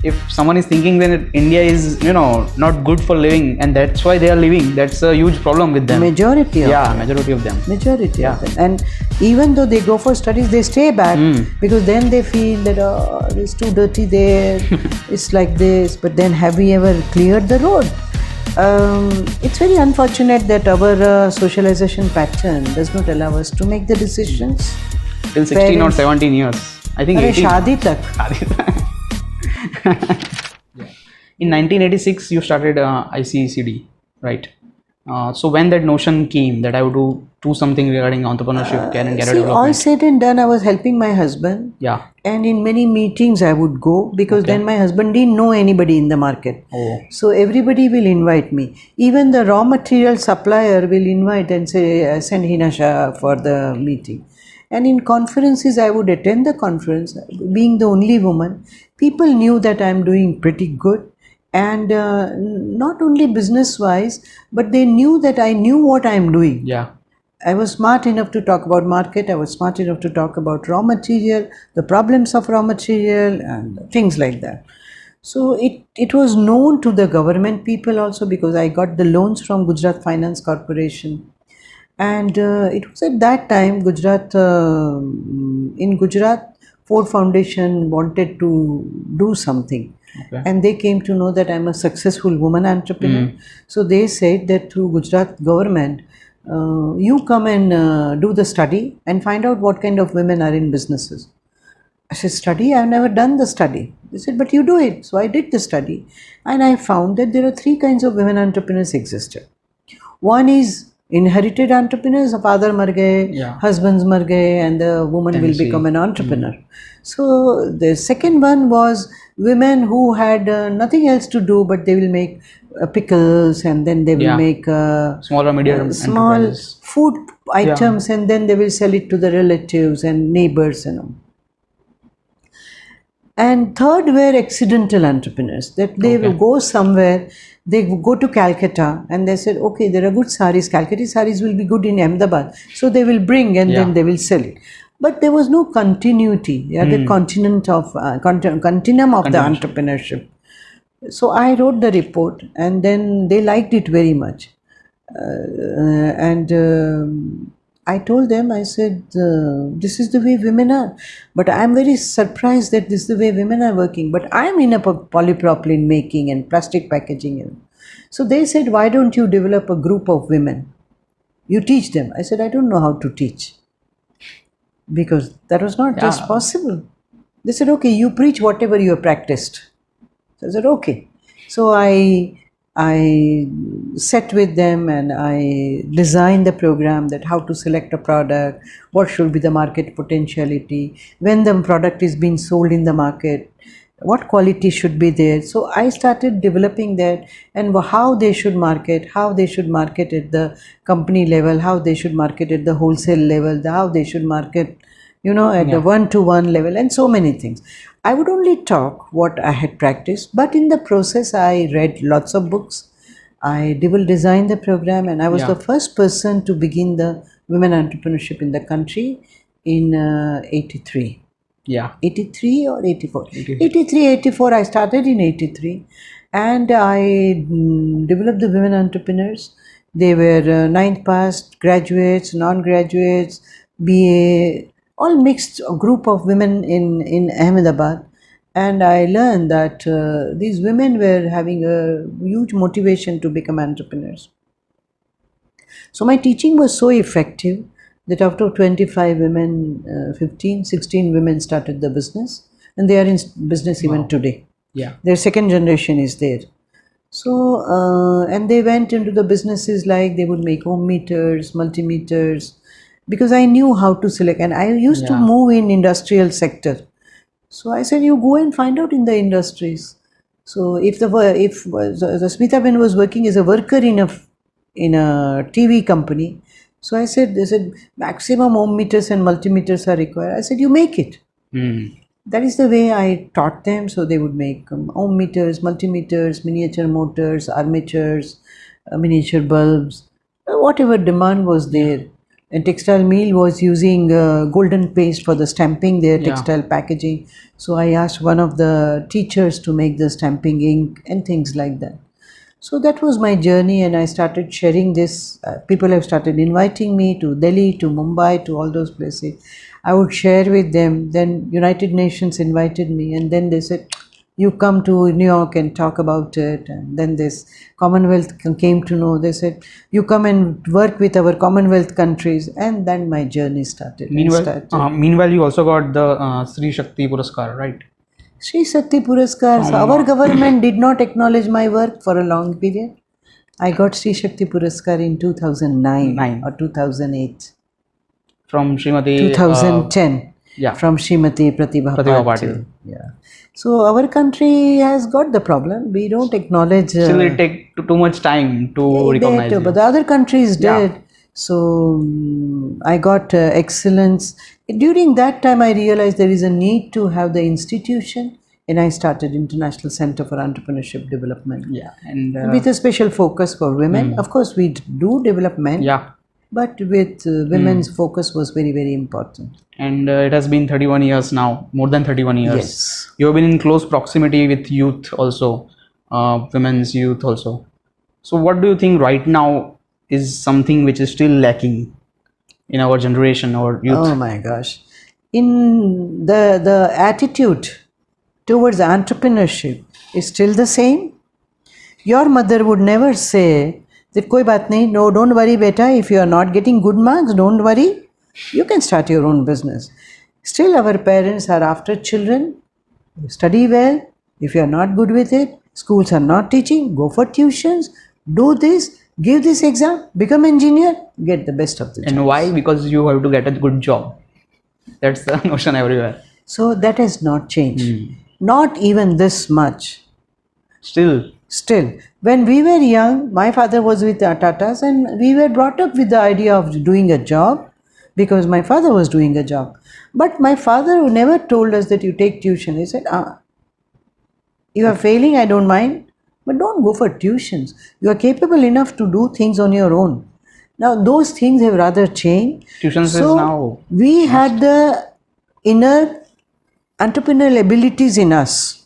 if someone is thinking that India is, not good for living, and that's why they are leaving, that's a huge problem with them. Majority of them. Majority of them. Majority of them. And even though they go for studies, they stay back because then they feel that it's too dirty there, it's like this. But then have we ever cleared the road? It's very unfortunate that our socialization pattern does not allow us to make the decisions. Till 16 or 17 years. I think 18. Shadi tak. In 1986, you started ICECD, right? So when that notion came that I would do something regarding entrepreneurship, career and career development. All said and done, I was helping my husband. Yeah. And in many meetings I would go because then my husband didn't know anybody in the market. Oh. So everybody will invite me. Even the raw material supplier will invite and say, send Hina Shah for the meeting. And in conferences, I would attend the conference. Being the only woman, people knew that I'm doing pretty good. And not only business-wise, but they knew that I knew what I'm doing. Yeah. I was smart enough to talk about market. I was smart enough to talk about raw material, the problems of raw material and things like that. So it was known to the government people also because I got the loans from Gujarat Finance Corporation. And it was at that time in Gujarat, Ford Foundation wanted to do something. Okay. And they came to know that I'm a successful woman entrepreneur. So they said that through Gujarat government, you come and do the study and find out what kind of women are in businesses. I said, study? I've never done the study. They said, but you do it. So I did the study and I found that there are 3 kinds of women entrepreneurs existed. One is inherited entrepreneurs, father mar gaye, husbands mar gaye, and the woman will become an entrepreneur. So the second one was women who had nothing else to do, but they will make pickles and then they will make small or medium small food items and then they will sell it to the relatives and neighbors and all. And third were accidental entrepreneurs, that they will go somewhere, they go to Calcutta and they said, okay, there are good saris, Calcutta saris will be good in Ahmedabad. So they will bring and then they will sell it. But there was no continuity, the continuum of the entrepreneurship. So I wrote the report and then they liked it very much. I told them, I said, this is the way women are. But I am very surprised that this is the way women are working. But I am in a polypropylene making and plastic packaging. So they said, why don't you develop a group of women? You teach them. I said, I don't know how to teach. Because that was not just possible. They said, okay, you preach whatever you have practiced. So I said, okay. So I sat with them and I designed the program that how to select a product, what should be the market potentiality, when the product is being sold in the market, what quality should be there. So I started developing that and how they should market at the company level, how they should market at the wholesale level, how they should market, at the one-to-one level and so many things. I would only talk what I had practiced, but in the process I read lots of books. I designed the program and I was the first person to begin the women entrepreneurship in the country in 83. 83 or 84? 83, 84. I started in 83 and I developed the women entrepreneurs. They were 9th pass, graduates, non-graduates, BA, all mixed group of women in Ahmedabad. And I learned that these women were having a huge motivation to become entrepreneurs. So my teaching was so effective that after 25 women, 15, 16 women started the business. And they are in business even today. Their second generation is there. So, and they went into the businesses like they would make home meters, multimeters, because I knew how to select. And I used to move in industrial sector. So I said, you go and find out in the industries. So if Smita Ben was working as a worker in a TV company, so they said maximum ohm meters and multimeters are required. I said, you make it. That is the way I taught them. So they would make ohm meters, multimeters, miniature motors, armatures, miniature bulbs, whatever demand was there. And textile mill was using golden paste for the stamping their Yeah. textile packaging. So I asked one of the teachers to make the stamping ink and things like that. So that was my journey, and I started sharing this. People have started inviting me to Delhi, to Mumbai, to all those places. I would share with them. Then United Nations invited me, and then they said, "You come to New York and talk about it." And then this Commonwealth came to know. They said, "You come and work with our Commonwealth countries," and then my journey started. Meanwhile, you also got the Stree Shakti Puraskar, right? Stree Shakti Puraskar. So our government did not acknowledge my work for a long period. I got Stree Shakti Puraskar in 2009 or 2008. From Srimati 2010. Yeah. From Srimati Pratibha Patil. Yeah. So our country has got the problem. We don't acknowledge. Still, it take too much time to recognize you. But the other countries did. So I got excellence. During that time, I realized there is a need to have the institution, and I started International Center for Entrepreneurship Development. Yeah, and with a special focus for women. Of course, we do development. Yeah. But with women's focus was very, very important. And it has been 31 years now, more than 31 years. Yes. You have been in close proximity with youth also, women's youth also. So what do you think right now is something which is still lacking in our generation or youth? Oh my gosh. In the attitude towards entrepreneurship is still the same. Your mother would never say that koi baat nahi, no, don't worry beta, if you are not getting good marks, don't worry, you can start your own business. Still our parents are after children, study well, if you are not good with it, schools are not teaching, go for tuitions, do this, give this exam, become engineer, get the best of the And why? Because you have to get a good job. That's the notion everywhere. So that has not changed. Not even this much. Still, when we were young, my father was with Tatas, and we were brought up with the idea of doing a job because my father was doing a job. But my father never told us that you take tuition. He said, you are failing, I don't mind, but don't go for tuitions. You are capable enough to do things on your own. Now those things have rather changed. tuitions is now. We had the inner entrepreneurial abilities in us.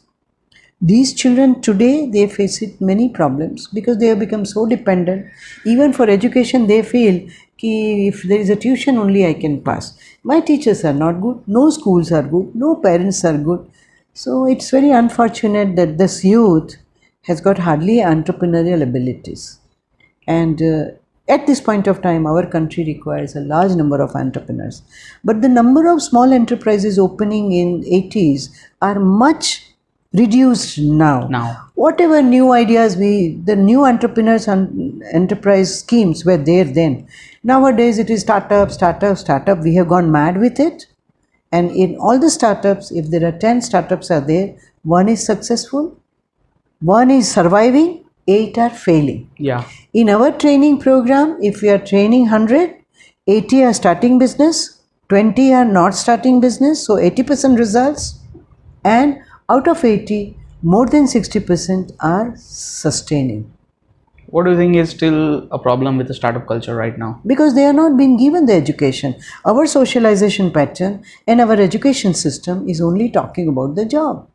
These children today, they face it many problems because they have become so dependent. Even for education, they feel ki if there is a tuition only I can pass. My teachers are not good, no schools are good, no parents are good. So it's very unfortunate that this youth has got hardly entrepreneurial abilities. And at this point of time, our country requires a large number of entrepreneurs. But the number of small enterprises opening in 80s are much reduced now. Whatever new ideas the new entrepreneurs and enterprise schemes were there then. Nowadays it is startup. We have gone mad with it. And in all the startups, if there are 10 startups are there, one is successful, one is surviving, 8 are failing. Yeah. In our training program, if we are training 100, 80 are starting business, 20 are not starting business, so 80% results, and out of 80, more than 60% are sustaining. What do you think is still a problem with the startup culture right now? Because they are not being given the education. Our socialization pattern and our education system is only talking about the job.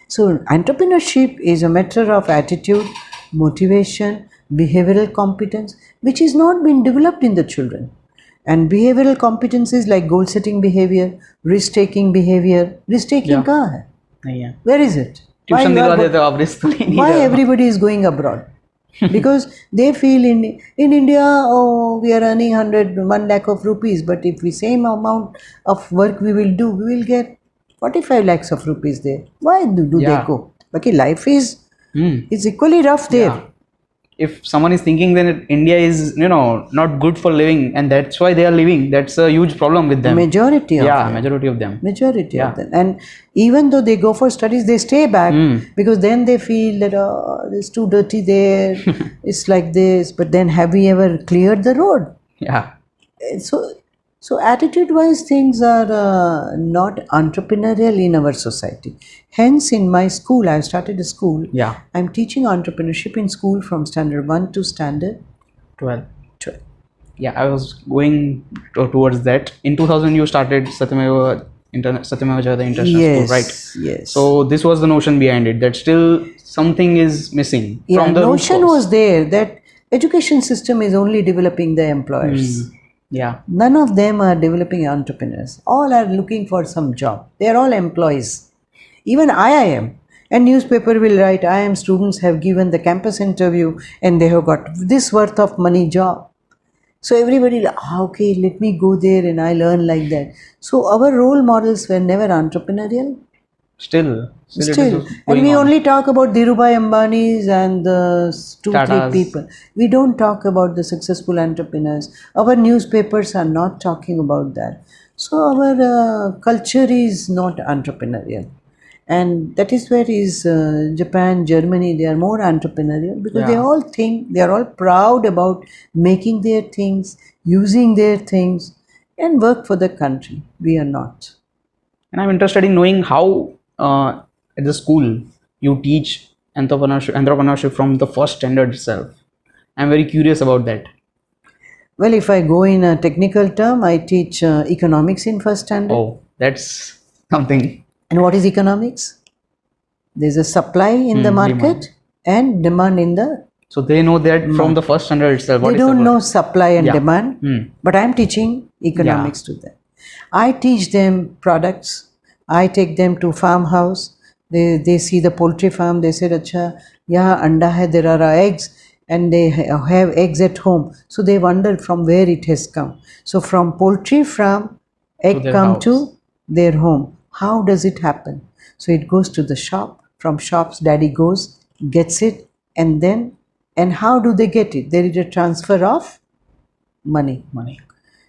So entrepreneurship is a matter of attitude, motivation, behavioral competence, which is not being developed in the children. And behavioral competencies like goal setting behavior, risk taking behavior. Risk taking kahan hai? Yeah. Where is it? Why everybody is going abroad? Because they feel in India, oh, we are earning 1 lakh of rupees, but if we same amount of work we will do, we will get 45 lakhs of rupees there. Why do they go? Because life is equally rough there. Yeah. If someone is thinking that India is, not good for living and that's why they are living, that's a huge problem with them. Majority of them. Majority of them. Majority of them. And even though they go for studies, they stay back because then they feel that, it's too dirty there, it's like this. But then have we ever cleared the road? Yeah. So attitude-wise, things are not entrepreneurial in our society. Hence, in my school, I've started a school. Yeah. I'm teaching entrepreneurship in school from standard 1 to standard 12. Yeah, I was going towards that. In 2000, you started Satyameva Jayate International School, right? Yes. So this was the notion behind it, that still something is missing Yeah, from the root notion cause. was there that education system is only developing the employers. Yeah, None of them are developing entrepreneurs. All are looking for some job. They are all employees. Even IIM and newspaper will write IIM students have given the campus interview and they have got this worth of money job. So everybody, okay, let me go there and I learn like that. So our role models were never entrepreneurial. still it is Still, and going we on. only talk about Dhirubhai Ambani's and the two, three Tatas. people. We don't talk about the successful entrepreneurs. Our newspapers are not talking about that. So our culture is not entrepreneurial, and that is where is Japan, Germany. They are more entrepreneurial because they Yeah. all think they are all proud about making their things, using their things, and work for the country. We are not. And I'm interested in knowing how at the school you teach entrepreneurship from the first standard itself. I'm very curious about that. Well, if I go in a technical term, I teach economics in first standard. Oh, that's something. And what is economics? There's a supply in the market Demand. and demand in the. So they know that from the first standard itself. What They is don't the know supply and Yeah. demand, but I'm teaching economics to them. I teach them products. I take them to farmhouse. They see the poultry farm. They said, "Acha, yeah, anda hai. There are eggs." And they have eggs at home. So they wonder from where it has come. So from poultry farm, egg their come house. to their home. How does it happen? So it goes to the shop. From shops, daddy goes, gets it, and then, and how do they get it? There is a transfer of money. money?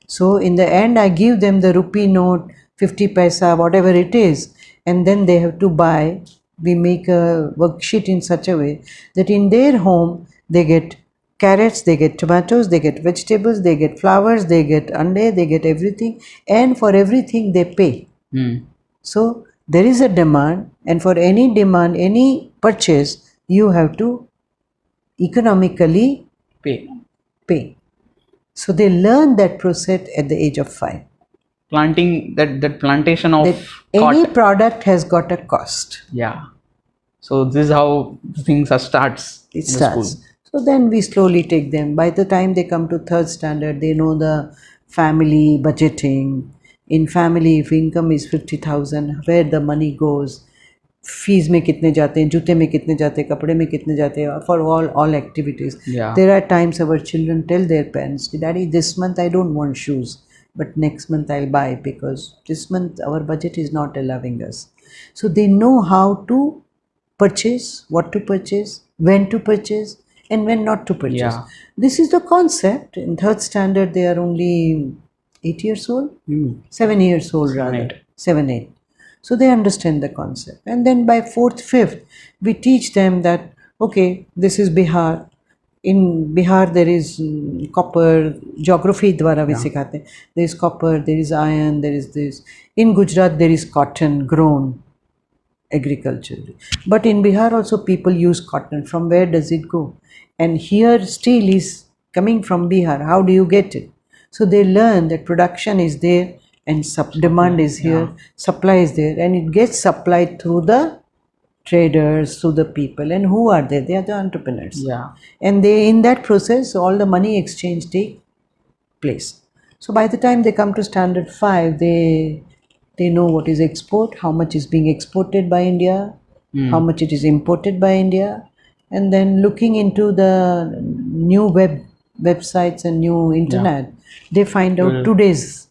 So in the end, I give them the rupee note, 50 paisa, whatever it is, and then they have to buy. We make a worksheet in such a way that in their home, they get carrots, they get tomatoes, they get vegetables, they get flowers, they get ande, they get everything, and for everything they pay. So there is a demand, and for any demand, any purchase, you have to economically Pay. So they learn that process at the age of 5. Planting that plantation of That any thought. product has got a cost. Yeah. So this is how things starts It in the starts. school. So then we slowly take them. By the time they come to third standard, they know the family budgeting. In family, if income is 50,000, where the money goes, fees में कितने जाते हैं, जूते में कितने जाते हैं, कपड़े में कितने जाते हैं, for all activities. Yeah. There are times our children tell their parents, Daddy, this month I don't want shoes, but next month I'll buy because this month our budget is not allowing us. So they know how to purchase, what to purchase, when to purchase, and when not to purchase. Yeah. This is the concept. In third standard, they are only 8 years old, 7 years old rather, 8. 7, 8. So they understand the concept. And then by fourth, fifth, we teach them that, okay, this is Bihar. In Bihar, there is copper, geography dwara we sikhate. There is copper, there is iron, there is this. In Gujarat, there is cotton grown agriculturally. But in Bihar also people use cotton. From where does it go? And here steel is coming from Bihar. How do you get it? So they learn that production is there and demand is here, supply is there, and it gets supplied through the traders, through the people. And who are they? They are the entrepreneurs. Yeah. And they, in that process, all the money exchange take place. So by the time they come to standard 5, they know what is export, how much is being exported by India, how much it is imported by India, and then looking into the new websites and new internet, they find out today's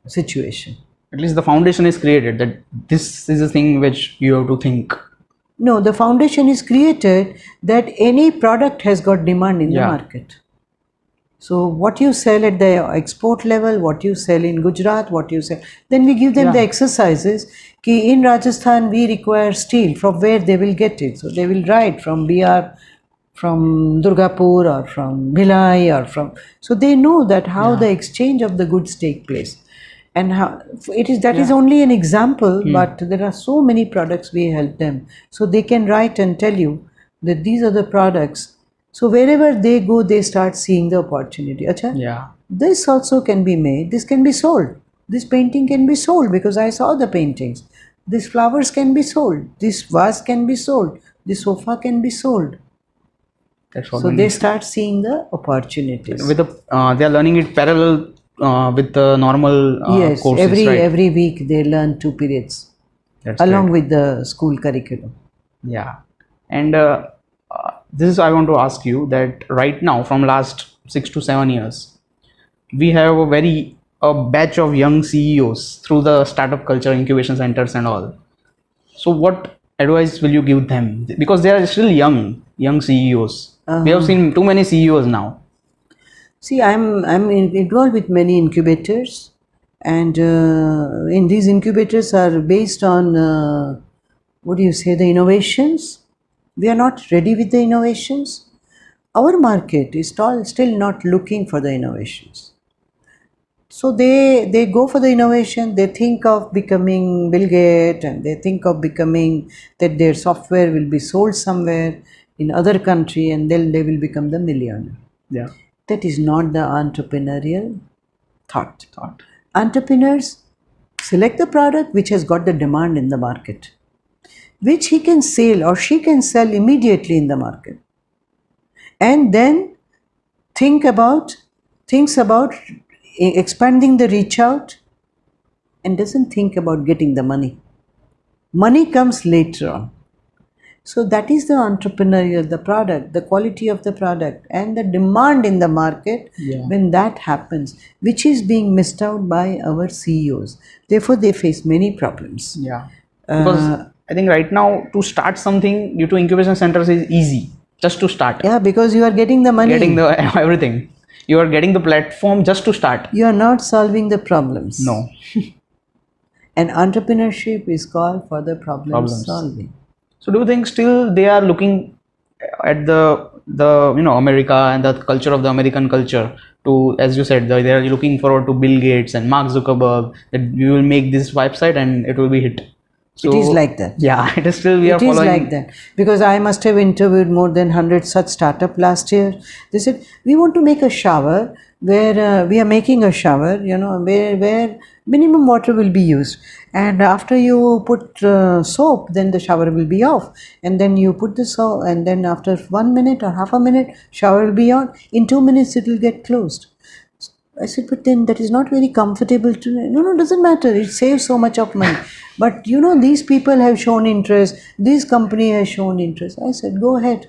situation. At least the foundation is created that this is a thing which you have to think. No, the foundation is created that any product has got demand in the market. So what you sell at the export level, what you sell in Gujarat, what you sell, then we give them the exercises. Ki in Rajasthan we require steel. From where they will get it? So they will write from BR, from Durgapur, or from Bhilai, or from. So they know that how the exchange of the goods take place, and how it is. That is only an example, but there are so many products we help them. So they can write and tell you that these are the products. So wherever they go, they start seeing the opportunity. Achha? Yeah. this also can be made, this can be sold, this painting can be sold because I saw the paintings, these flowers can be sold, this vase can be sold, this sofa can be sold. That's what So we they need. start seeing the opportunities. With the they are learning it parallel with the normal Yes, courses, right? every week they learn 2 periods That's along great. with the school curriculum. Yeah, and this is I want to ask you that right now from last 6 to 7 years, we have a batch of young CEOs through the startup culture, incubation centers, and all. So, what advice will you give them? Because they are still young CEOs. We have seen too many CEOs now. See, I'm involved with many incubators, and in these incubators are based on what do you say, the innovations. We are not ready with the innovations. Our market is still not looking for the innovations. So they go for the innovation. They think of becoming Bill Gates, and they think of becoming that their software will be sold somewhere in other country, and then they will become the millionaire. Yeah. That is not the entrepreneurial thought. Entrepreneurs select the product which has got the demand in the market, which he can sell or she can sell immediately in the market, and then thinks about expanding the reach out, and doesn't think about getting the money. Money comes later on. So that is the entrepreneurial, the product, the quality of the product, and the demand in the market. Yeah. When that happens, which is being missed out by our CEOs. Therefore, they face many problems. Yeah. Because I think right now to start something due to incubation centers is easy. Just to start. Yeah, because you are getting the money. Getting the everything. You are getting the platform just to start. You are not solving the problems. No. And entrepreneurship is called for the problem Problems. solving. So do you think still they are looking at the America and the culture of the American culture to, as you said, they are looking forward to Bill Gates and Mark Zuckerberg, that we will make this website and it will be hit. So, it is like that. Yeah, it is still we are following. It is like that, because I must have interviewed more than 100 such startup last year. They said, we want to make a shower where we are making a shower, where minimum water will be used, and after you put soap, then the shower will be off, and then you put the soap, and then after 1 minute or half a minute, shower will be on. In 2 minutes it will get closed. I said, but then that is not very comfortable to. No, doesn't matter. It saves so much of money. But these people have shown interest. This company has shown interest. I said, go ahead.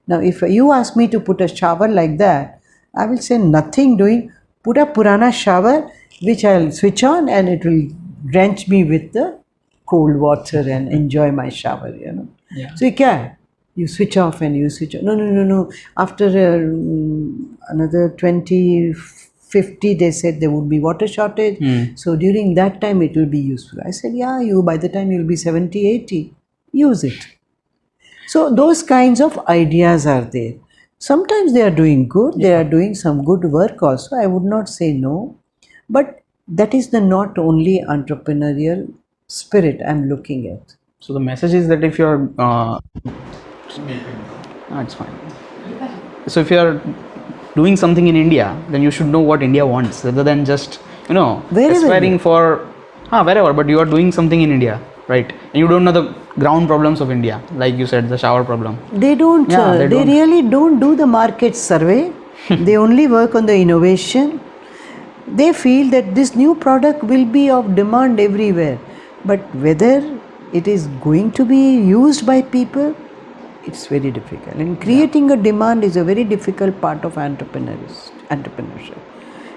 Now, if you ask me to put a shower like that, I will say nothing doing. Put a Purana shower, which I'll switch on, and it will drench me with the cold water and enjoy my shower, Yeah. So you switch off and you switch on. No. After another 2050, they said there would be water shortage. So during that time, it will be useful. I said, yeah, by the time you'll be 70, 80, use it. So those kinds of ideas are there. Sometimes they are doing good. They are doing some good work also. I would not say no. But that is the not only entrepreneurial spirit I'm looking at. So the message is that if you're it's fine. So if you're doing something in India, then you should know what India wants, rather than just Wherever aspiring for wherever. But you are doing something in India, right? And you don't know the ground problems of India, like you said, the shower problem. They don't. They really don't do the market survey. They only work on the innovation. They feel that this new product will be of demand everywhere, but whether it is going to be used by people, it's very difficult. And creating a demand is a very difficult part of entrepreneurship.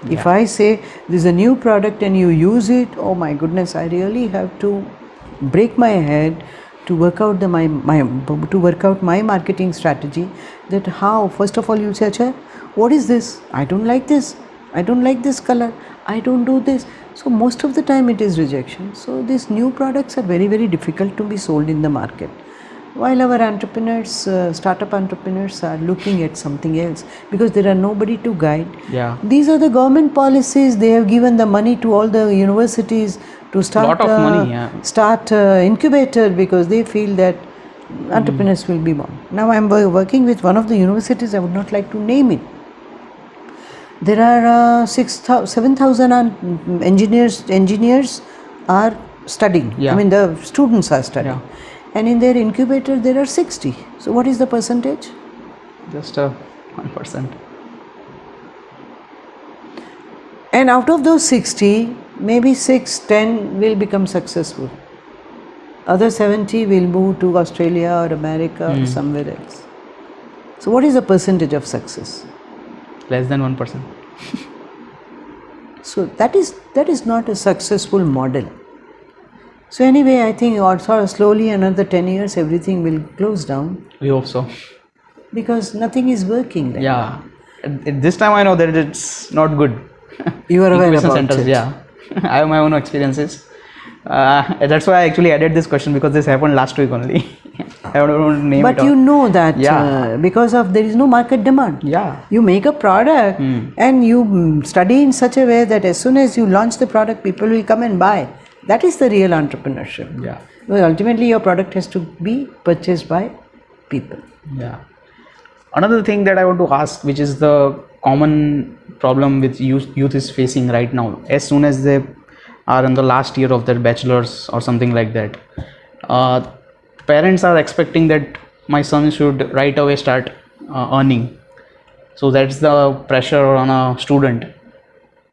If I say there's a new product and you use it, oh my goodness, I really have to break my head to work out my marketing strategy. That how, first of all, you say, Achha, what is this? I don't like this. I don't like this color. I don't do this. So most of the time it is rejection. So these new products are very, very difficult to be sold in the market. While our entrepreneurs, startup entrepreneurs, are looking at something else because there are nobody to guide. Yeah. These are the government policies. They have given the money to all the universities to start incubator, because they feel that entrepreneurs will be born. Now I am working with one of the universities. I would not like to name it. There are 7,000 engineers are studying. I Yeah. mean, the students are studying. Yeah. And in their incubator, there are 60. So, what is the percentage? Just 1%. And out of those 60, maybe 6, 10 will become successful. Other 70 will move to Australia or America or somewhere else. So, what is the percentage of success? Less than 1%. So, that is not a successful model. So, anyway, I think also slowly another 10 years everything will close down We hope so. because nothing is working. Right? Yeah. At this time I know that it's not good. You are aware Incubation about centers, it. yeah. I have my own experiences. That's why I actually added this question, because this happened last week only. I don't want to name But it. you know that Yeah. because of there is no market demand. Yeah. You make a product and you study in such a way that as soon as you launch the product, people will come and buy. That is the real entrepreneurship. Yeah. Well, ultimately, your product has to be purchased by people. Yeah. Another thing that I want to ask, which is the common problem with youth is facing right now, as soon as they are in the last year of their bachelor's or something like that, uh, parents are expecting that my son should right away start earning. So that's the pressure on a student.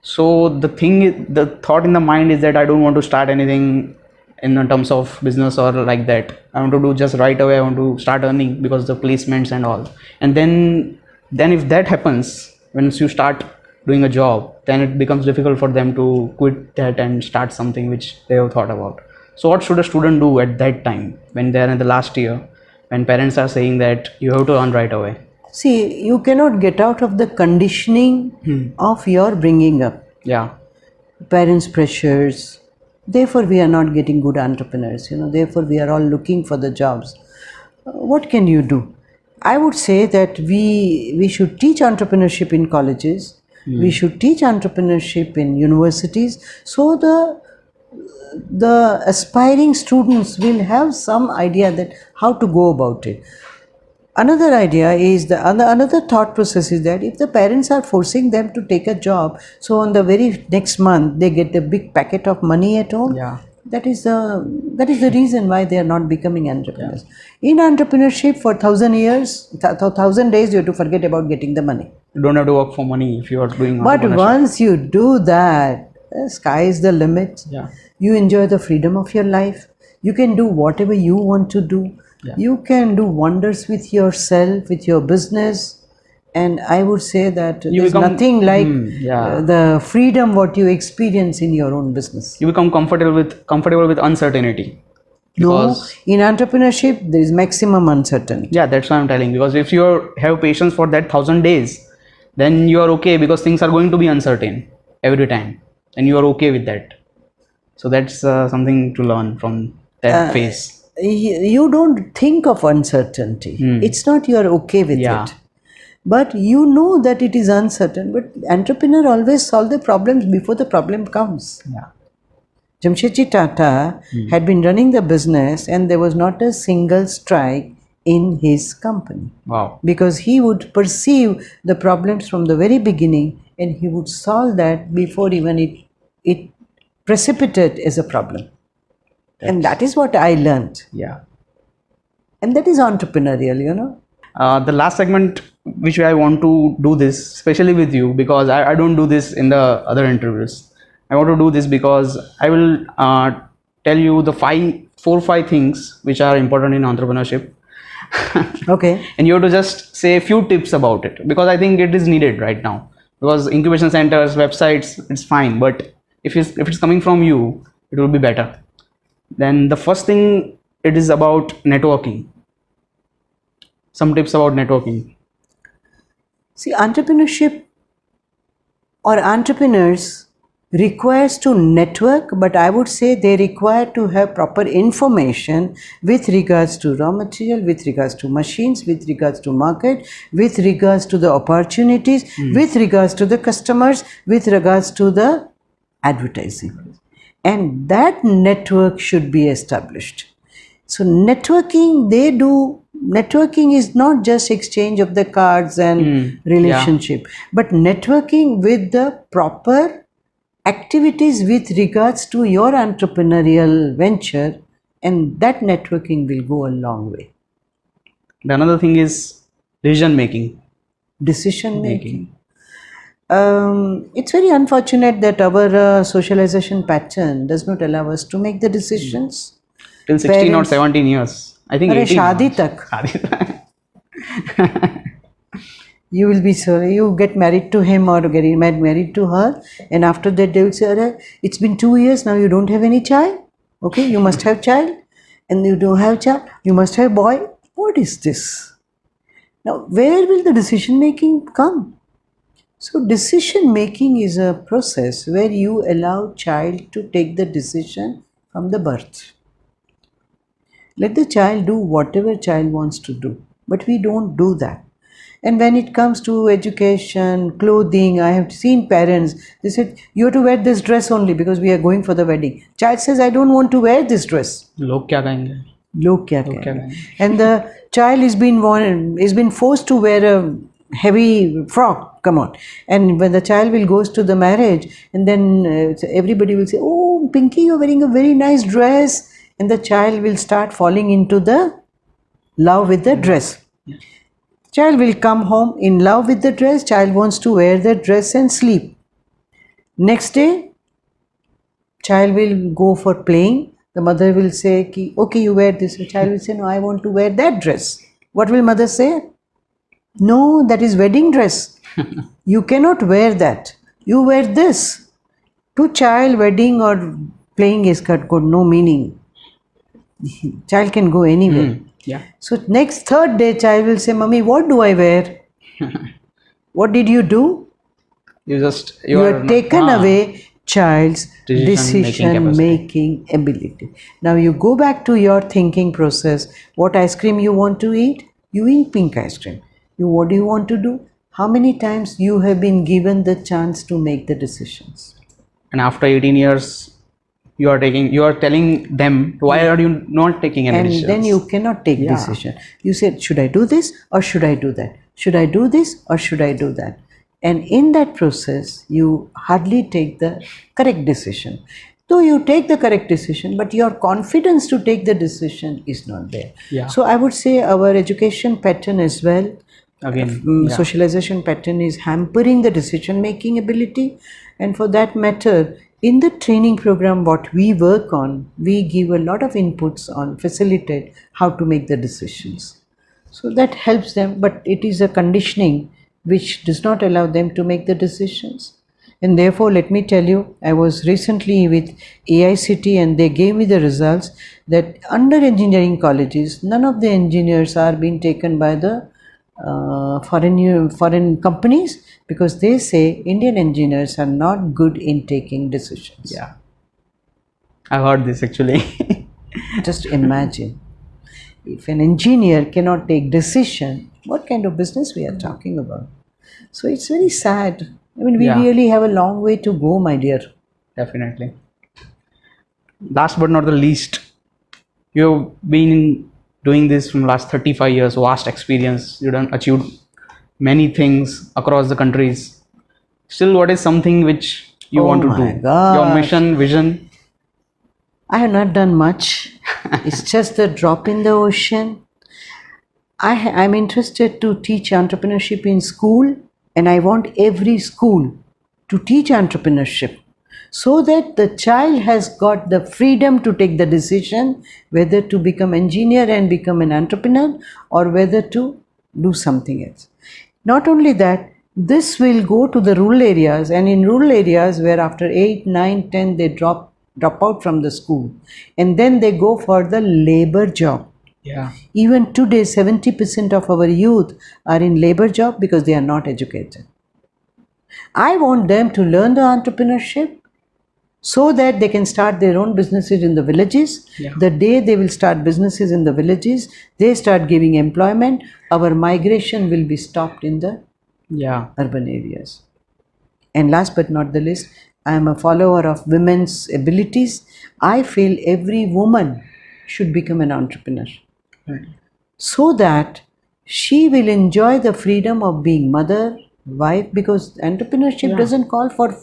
So the thought in the mind is that I don't want to start anything in terms of business or like that. I want to do just right away. I want to start earning because the placements and all. And then if that happens, once you start doing a job, then it becomes difficult for them to quit that and start something which they have thought about. So what should a student do at that time when they are in the last year, when parents are saying that you have to earn right away? See, you cannot get out of the conditioning of your bringing up. Yeah. Parents' pressures. Therefore, we are not getting good entrepreneurs. Therefore, we are all looking for the jobs. What can you do? I would say that we should teach entrepreneurship in colleges. We should teach entrepreneurship in universities, so the aspiring students will have some idea that how to go about it. Another idea is another thought process is that if the parents are forcing them to take a job, so on the very next month they get a big packet of money at home. Yeah. That is the reason why they are not becoming entrepreneurs. In entrepreneurship, for 1,000 years, 1,000 days, you have to forget about getting the money. You don't have to work for money if you are doing But entrepreneurship. once you do that, the sky is the limit. Yeah. You enjoy the freedom of your life. You can do whatever you want to do. Yeah. You can do wonders with yourself, with your business. And I would say that there's become- nothing like yeah. the freedom what you experience in your own business. You become comfortable with uncertainty. Because, No, in entrepreneurship, there is maximum uncertainty. yeah, that's what I'm telling. Because if you have patience for that 1,000 days, then you are okay, because things are going to be uncertain every time, and you are okay with that. So that's something to learn from that phase. You don't think of uncertainty. It's not you're okay with Yeah. it. But you know that it is uncertain. But entrepreneur always solve the problems before the problem comes. Yeah. Jamshedji Tata had been running the business and there was not a single strike in his company. Wow. Because he would perceive the problems from the very beginning and he would solve that before even it precipitated as a problem. And that is what I learned. Yeah. And that is entrepreneurial. The last segment which I want to do this, especially with you, because I don't do this in the other interviews. I want to do this because I will tell you the 4 or 5 things which are important in entrepreneurship. Okay. And you have to just say a few tips about it, because I think it is needed right now. Because incubation centers, websites, it's fine, but if it's coming from you, it will be better. Then the first thing, it is about networking. Some tips about networking. See, entrepreneurship or entrepreneurs requires to network, but I would say they require to have proper information with regards to raw material, with regards to machines, with regards to market, with regards to the opportunities, with regards to the customers, with regards to the advertising. And that network should be established. So networking, they do networking is not just exchange of the cards and relationship, but networking with the proper activities with regards to your entrepreneurial venture, and that networking will go a long way. The another thing is decision making. Decision making. It's very unfortunate that our socialization pattern does not allow us to make the decisions. Till 16 or 17 years. I think Arre, 18. शादी तक. You will be sorry, you get married to him or get married to her, and after that they will say, Arre, it's been 2 years now, you don't have any child. Okay, you must have child, and you don't have child, you must have boy. What is this? Now, where will the decision making come? So, decision making is a process where you allow child to take the decision from the birth. Let the child do whatever child wants to do, but we don't do that. And when it comes to education, clothing, I have seen parents, they said, you have to wear this dress only because we are going for the wedding. Child says, I don't want to wear this dress. लोग क्या कहेंगे? लोग क्या कहेंगे? And the child is been forced to wear a heavy frock. Come on. And when the child will goes to the marriage, and then everybody will say, oh, Pinky, you're wearing a very nice dress. And the child will start falling into the love with the dress. Child will come home in love with the dress. Child wants to wear the dress and sleep. Next day, child will go for playing. The mother will say, okay, you wear this. The child will say, no, I want to wear that dress. What will mother say? No, that is wedding dress. You cannot wear that. You wear this. To child, wedding or playing is got no meaning. Child can go anywhere. Yeah. So next third day, child will say, Mummy, what do I wear? What did you do? You have taken away child's decision making ability. Now you go back to your thinking process. What ice cream you want to eat? You eat pink ice cream. What do you want to do? How many times you have been given the chance to make the decisions? And after 18 years, you are telling them, why are you not taking any decisions? And then you cannot take decision. You said, should I do this or should I do that? Should I do this or should I do that? And in that process, you hardly take the correct decision. Though you take the correct decision, but your confidence to take the decision is not there. Yeah. So I would say our education pattern as well, again, socialization pattern is hampering the decision making ability. And for that matter, in the training program, what we work on, we give a lot of inputs on facilitate how to make the decisions. So that helps them, but it is a conditioning which does not allow them to make the decisions. And therefore, let me tell you, I was recently with ICECD and they gave me the results that under engineering colleges, none of the engineers are being taken by the foreign companies because they say Indian engineers are not good in taking decisions. Yeah, I heard this actually. Just imagine, if an engineer cannot take decision, what kind of business we are talking about? So it's very sad. I mean, we really have a long way to go, my dear. Definitely. Last but not the least, you've been doing this from last 35 years, vast experience. You've achieved many things across the countries. Still, what is something which you want to do? God. Your mission, vision? I have not done much. It's just a drop in the ocean. I'm interested to teach entrepreneurship in school, and I want every school to teach entrepreneurship so that the child has got the freedom to take the decision whether to become engineer and become an entrepreneur or whether to do something else. Not only that, this will go to the rural areas, and in rural areas where after 8, 9, 10 they drop out from the school and then they go for the labor job. Yeah. Even today, 70% of our youth are in labor job because they are not educated. I want them to learn the entrepreneurship so that they can start their own businesses in the villages. Yeah. The day they will start businesses in the villages, they start giving employment, our migration will be stopped in the urban areas. And last but not the least, I am a follower of women's abilities. I feel every woman should become an entrepreneur. Right. so that she will enjoy the freedom of being mother, wife, because entrepreneurship Yeah. doesn't call for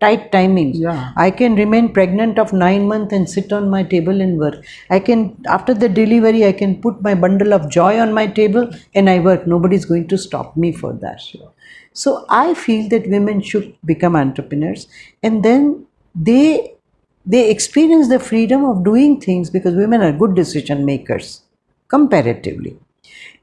tight timings. Yeah. I can remain pregnant of 9 months and sit on my table and work. I can, after the delivery, I can put my bundle of joy on my table and I work. Nobody's going to stop me for that. Sure. So I feel that women should become entrepreneurs, and then they experience the freedom of doing things, because women are good decision makers comparatively,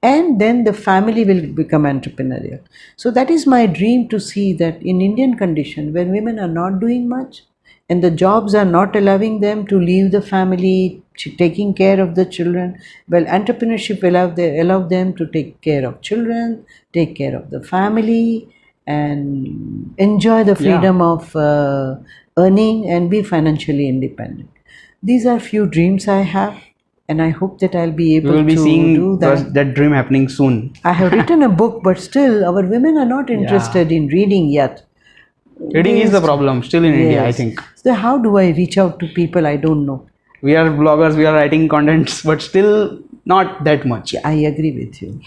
and then the family will become entrepreneurial. So that is my dream, to see that in Indian condition, where women are not doing much and the jobs are not allowing them to leave the family, taking care of the children, well, entrepreneurship allow them to take care of children, take care of the family, and enjoy the freedom of earning and be financially independent. These are few dreams I have, and I hope that I'll be We able will be to seeing do that. that dream happening soon. I have written a book, but still our women are not interested in reading yet. Reading is the problem still in India, I Yes. think. So how do I reach out to people? I don't know. We are bloggers, we are writing contents, but still not that much. I agree with you.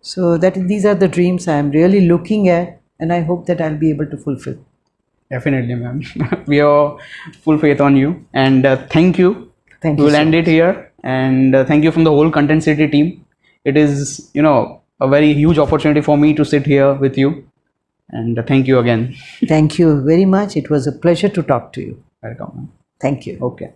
So these are the dreams I am really looking at, and I hope that I'll be able to fulfill. Definitely, ma'am. We have full faith on you, and thank you. Thank We you will so end it much. here, and thank you from the whole Contentcity team. It is, a very huge opportunity for me to sit here with you, and thank you again. Thank you very much. It was a pleasure to talk to you. Welcome, ma'am. Thank you. Okay.